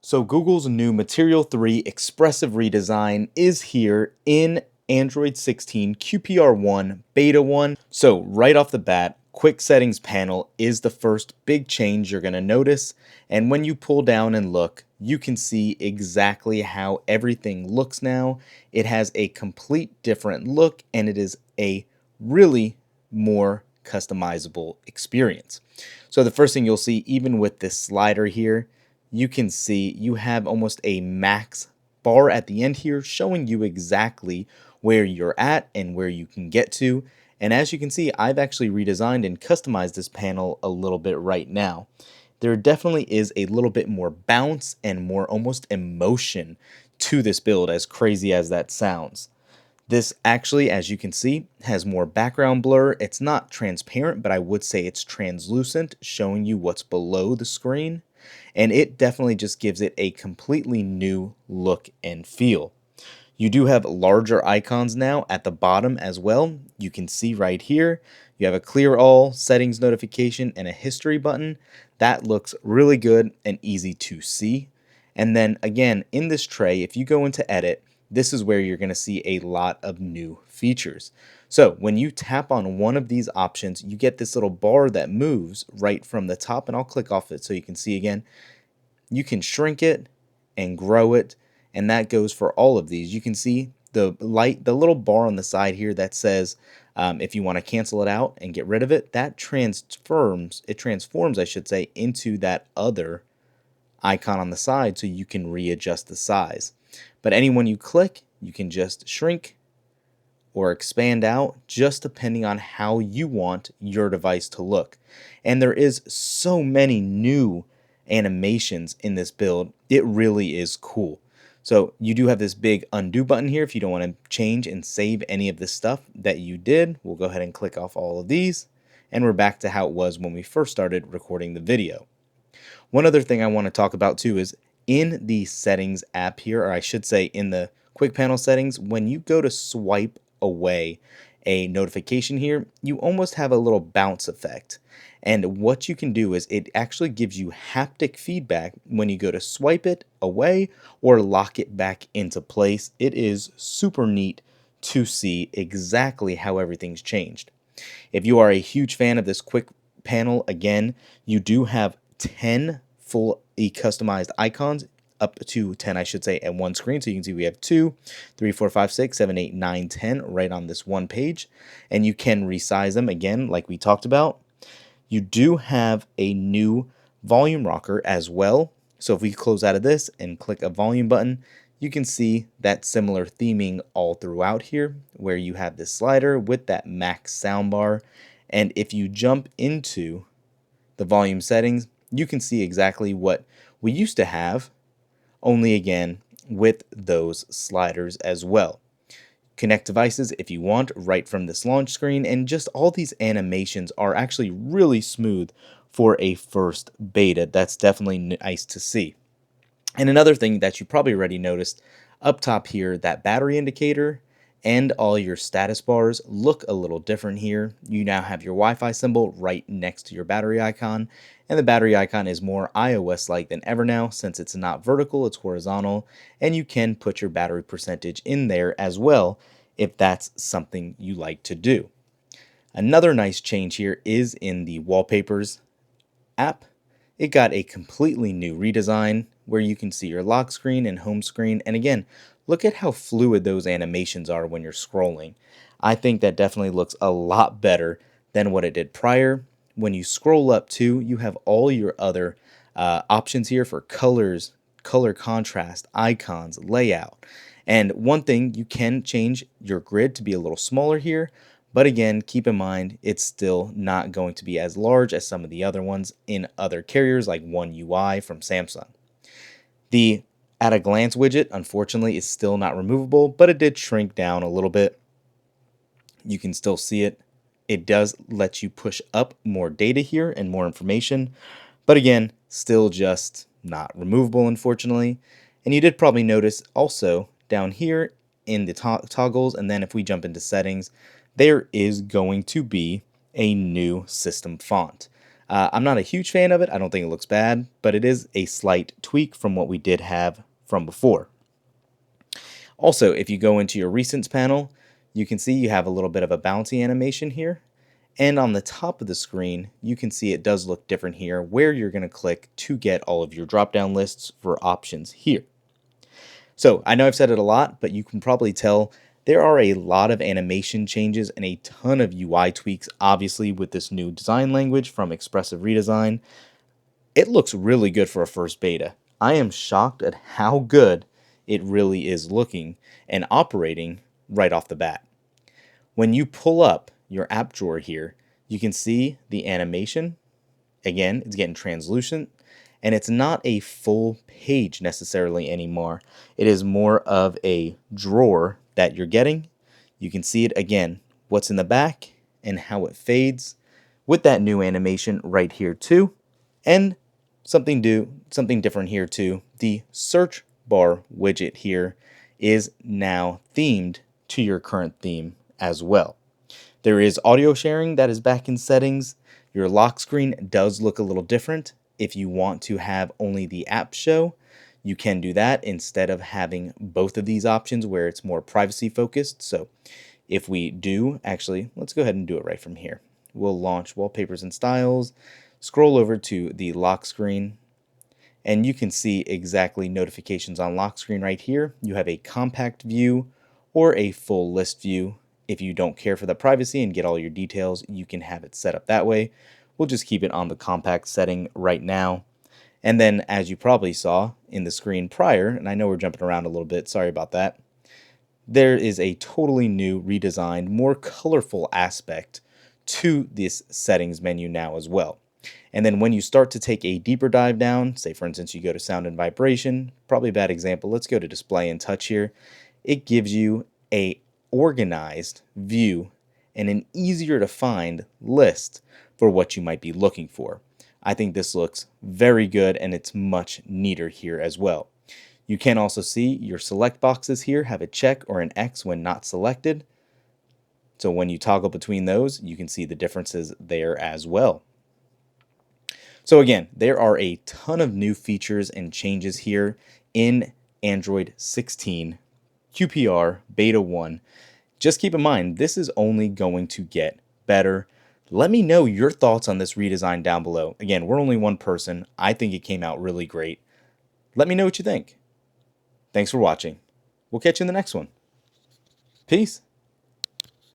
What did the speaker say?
So Google's new Material 3 Expressive redesign is here in Android 16 QPR1 Beta 1. So right off the bat, Quick Settings panel is the first big change you're going to notice. And when you pull down and look, you can see exactly how everything looks now. It has a complete different look and it is a really more customizable experience. So the first thing you'll see, even with this slider here, you can see you have almost a max bar at the end here showing you exactly where you're at and where you can get to. And as you can see, I've actually redesigned and customized this panel a little bit right now. There definitely is a little bit more bounce and more almost emotion to this build, as crazy as that sounds. This actually, as you can see, has more background blur. It's not transparent, but I would say it's translucent, showing you what's below the screen. And it definitely just gives it a completely new look and feel. You do have larger icons now at the bottom as well. You can see right here, you have a clear all, settings notification, and a history button. That looks really good and easy to see. And then again, in this tray, if you go into edit, this is where you're going to see a lot of new features. So when you tap on one of these options, you get this little bar that moves right from the top, and I'll click off it so you can see again. You can shrink it and grow it, and that goes for all of these. You can see the little bar on the side here that says if you want to cancel it out and get rid of it, that transforms, I should say, into that other icon on the side so you can readjust the size. But anyone you click, you can just shrink or expand out just depending on how you want your device to look. And there is so many new animations in this build. It really is cool. So you do have this big undo button here if you don't want to change and save any of the stuff that you did. We'll go ahead and click off all of these, and we're back to how it was when we first started recording the video. One other thing I want to talk about too is in the settings app here, or I should say in the quick panel settings, when you go to swipe away a notification here, you almost have a little bounce effect. And what you can do is it actually gives you haptic feedback when you go to swipe it away or lock it back into place. It is super neat to see exactly how everything's changed. If you are a huge fan of this quick panel, again, you do have 10 fully customized icons, up to 10, I should say, at one screen. So you can see we have 2, 3, 4, 5, 6, 7, 8, 9, 10 right on this one page. And you can resize them again, like we talked about. You do have a new volume rocker as well. So if we close out of this and click a volume button, you can see that similar theming all throughout here, where you have this slider with that max soundbar. And if you jump into the volume settings, you can see exactly what we used to have, only again with those sliders as well. Connect devices if you want right from this launch screen, and just all these animations are actually really smooth for a first beta. That's definitely nice to see. And another thing that you probably already noticed up top here, that battery indicator and all your status bars look a little different here. You now have your Wi-Fi symbol right next to your battery icon, and the battery icon is more iOS-like than ever now since it's not vertical, it's horizontal, and you can put your battery percentage in there as well if that's something you like to do. Another nice change here is in the Wallpapers app. It got a completely new redesign where you can see your lock screen and home screen, and again, look at how fluid those animations are when you're scrolling. I think that definitely looks a lot better than what it did prior. When you scroll up too, you have all your other options here for colors, color contrast, icons, layout. And one thing, you can change your grid to be a little smaller here, but again, keep in mind, it's still not going to be as large as some of the other ones in other carriers like One UI from Samsung. The at a glance widget, unfortunately, is still not removable, but it did shrink down a little bit. You can still see it. It does let you push up more data here and more information, but again, still just not removable, unfortunately. And you did probably notice also down here in the toggles, and then if we jump into settings, there is going to be a new system font. I'm not a huge fan of it. I don't think it looks bad, but it is a slight tweak from what we did have from before. Also, if you go into your recents panel, you can see you have a little bit of a bouncy animation here. And on the top of the screen, you can see it does look different here, where you're going to click to get all of your drop-down lists for options here. So I know I've said it a lot, but you can probably tell there are a lot of animation changes and a ton of UI tweaks, obviously, with this new design language from Expressive Redesign. It looks really good for a first beta. I am shocked at how good it really is looking and operating right off the bat. When you pull up your app drawer here, you can see the animation. Again, it's getting translucent, and it's not a full page necessarily anymore. It is more of a drawer that you're getting. You can see it again, what's in the back and how it fades with that new animation right here too. And something different here too. The search bar widget here is now themed to your current theme as well. There is audio sharing that is back in settings. Your lock screen does look a little different. If you want to have only the app show, you can do that instead of having both of these options where it's more privacy focused. So if we do, actually, let's go ahead and do it right from here. We'll launch Wallpapers and Styles, scroll over to the lock screen, and you can see exactly notifications on lock screen right here. You have a compact view or a full list view. If you don't care for the privacy and get all your details, you can have it set up that way. We'll just keep it on the compact setting right now. And then, as you probably saw in the screen prior, and I know we're jumping around a little bit, sorry about that, there is a totally new, redesigned, more colorful aspect to this settings menu now as well. And then when you start to take a deeper dive down, say for instance you go to sound and vibration, probably a bad example, let's go to display and touch here. It gives you a organized view and an easier to find list for what you might be looking for. I think this looks very good and it's much neater here as well. You can also see your select boxes here have a check or an X when not selected. So when you toggle between those, you can see the differences there as well. So again, there are a ton of new features and changes here in Android 16 QPR Beta 1. Just keep in mind, this is only going to get better. Let me know your thoughts on this redesign down below. Again, we're only one person. I think it came out really great. Let me know what you think. Thanks for watching. We'll catch you in the next one. Peace.